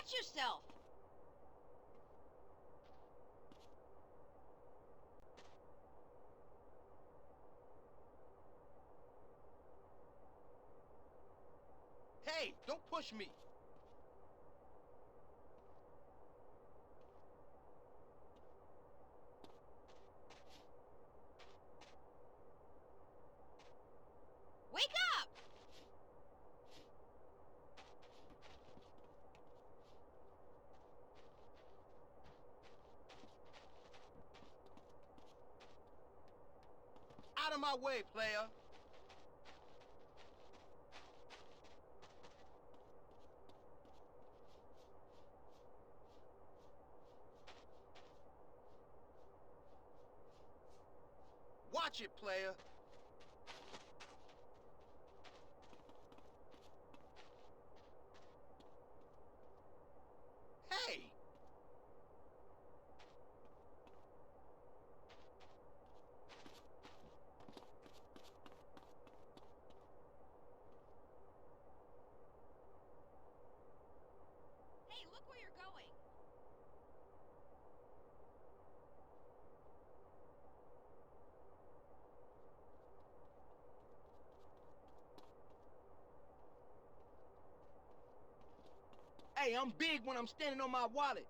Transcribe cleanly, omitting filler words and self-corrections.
Watch yourself! Hey, don't push me. Wake up! Out of my way, player. Watch it, player. Hey! Hey, look where you're going! Hey, I'm big when I'm standing on my wallet.